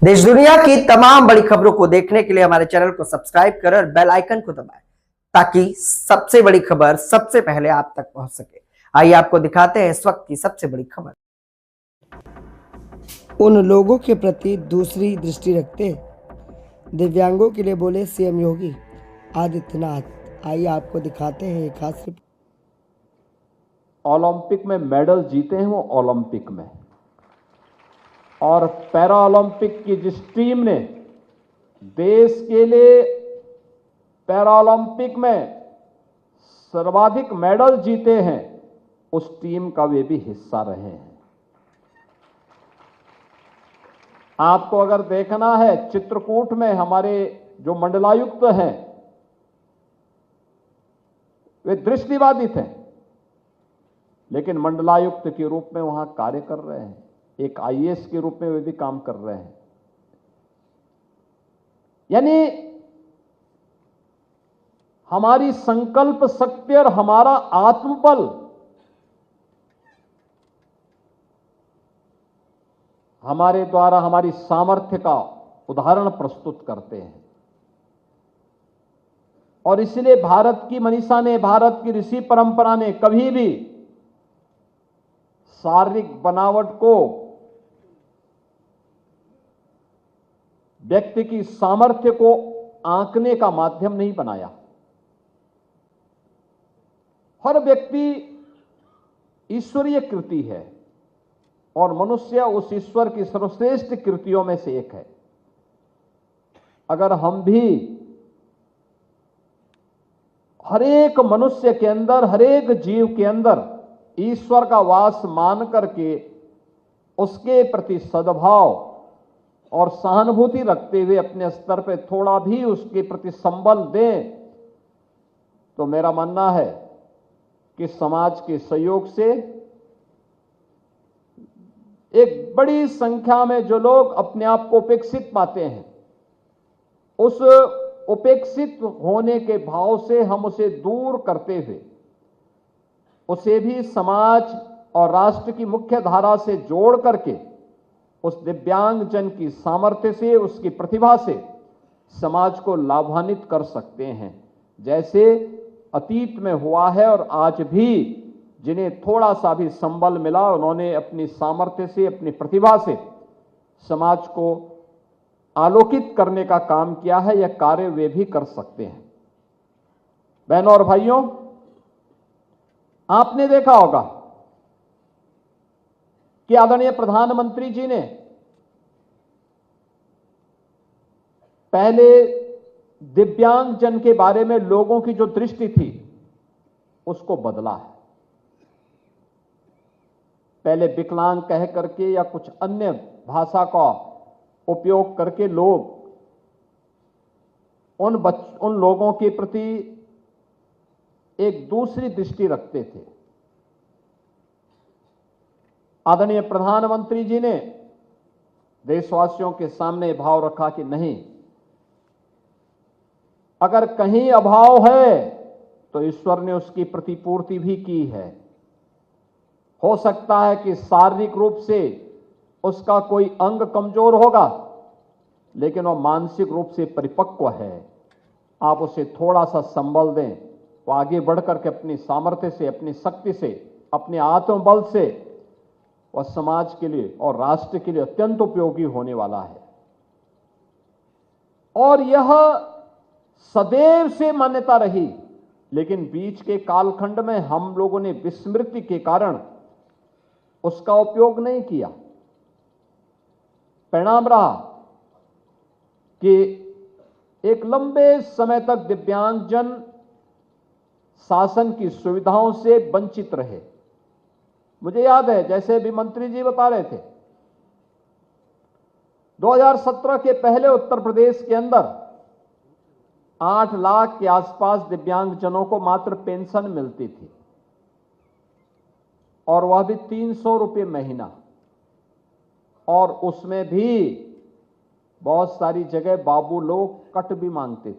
देश दुनिया की तमाम बड़ी खबरों को देखने के लिए हमारे चैनल को सब्सक्राइब करें और बेल आइकन को दबाएं ताकि सबसे बड़ी खबर सबसे पहले आप तक पहुंच सके। आइए आपको दिखाते हैं इस वक्त की सबसे बड़ी खबर। उन लोगों के प्रति दूसरी दृष्टि रखते दिव्यांगों के लिए बोले सीएम योगी आदित्यनाथ। आइए आपको दिखाते हैं एक खास रिपोर्ट। ओलंपिक में मेडल जीते हैं वो ओलंपिक में, और पैरा ओलंपिक की जिस टीम ने देश के लिए पैरा ओलंपिक में सर्वाधिक मेडल जीते हैं उस टीम का वे भी हिस्सा रहे हैं। आपको अगर देखना है, चित्रकूट में हमारे जो मंडलायुक्त हैं वे दृष्टिबाधित हैं, लेकिन मंडलायुक्त के रूप में वहां कार्य कर रहे हैं। एक आईएएस के रूप में वे भी काम कर रहे हैं। यानी हमारी संकल्प शक्ति और हमारा आत्मबल हमारे द्वारा हमारी सामर्थ्य का उदाहरण प्रस्तुत करते हैं। और इसलिए भारत की मनीषा ने, भारत की ऋषि परंपरा ने कभी भी शारीरिक बनावट को व्यक्ति की सामर्थ्य को आंकने का माध्यम नहीं बनाया। हर व्यक्ति ईश्वरीय कृति है और मनुष्य उस ईश्वर की सर्वश्रेष्ठ कृतियों में से एक है। अगर हम भी हर एक मनुष्य के अंदर, हर एक जीव के अंदर ईश्वर का वास मान करके उसके प्रति सद्भाव और सहानुभूति रखते हुए अपने स्तर पर थोड़ा भी उसके प्रति संबल दें, तो मेरा मानना है कि समाज के सहयोग से एक बड़ी संख्या में जो लोग अपने आप को उपेक्षित पाते हैं, उस उपेक्षित होने के भाव से हम उसे दूर करते हुए उसे भी समाज और राष्ट्र की मुख्य धारा से जोड़ करके उस दिव्यांग जन की सामर्थ्य से, उसकी प्रतिभा से समाज को लाभान्वित कर सकते हैं। जैसे अतीत में हुआ है और आज भी जिन्हें थोड़ा सा भी संबल मिला, उन्होंने अपनी सामर्थ्य से, अपनी प्रतिभा से समाज को आलोकित करने का काम किया है। यह कार्य वे भी कर सकते हैं। बहनों और भाइयों, आपने देखा होगा कि आदरणीय प्रधानमंत्री जी ने पहले दिव्यांग जन के बारे में लोगों की जो दृष्टि थी उसको बदला है। पहले विकलांग कह करके या कुछ अन्य भाषा का उपयोग करके लोग उन लोगों के प्रति एक दूसरी दृष्टि रखते थे। आदरणीय प्रधानमंत्री जी ने देशवासियों के सामने भाव रखा कि नहीं, अगर कहीं अभाव है तो ईश्वर ने उसकी प्रतिपूर्ति भी की है। हो सकता है कि शारीरिक रूप से उसका कोई अंग कमजोर होगा, लेकिन वह मानसिक रूप से परिपक्व है। आप उसे थोड़ा सा संबल दें, वो आगे बढ़कर के अपनी सामर्थ्य से, अपनी शक्ति से, अपने आत्मबल से वह समाज के लिए और राष्ट्र के लिए अत्यंत उपयोगी होने वाला है। और यह सदैव से मान्यता रही, लेकिन बीच के कालखंड में हम लोगों ने विस्मृति के कारण उसका उपयोग नहीं किया। परिणाम रहा कि एक लंबे समय तक दिव्यांगजन शासन की सुविधाओं से वंचित रहे। मुझे याद है, जैसे अभी मंत्री जी बता रहे थे, 2017 के पहले उत्तर प्रदेश के अंदर 8 लाख के आसपास दिव्यांगजनों को मात्र पेंशन मिलती थी, और वह भी 300 रुपये महीना। और उसमें भी बहुत सारी जगह बाबू लोग कट भी मांगते थे।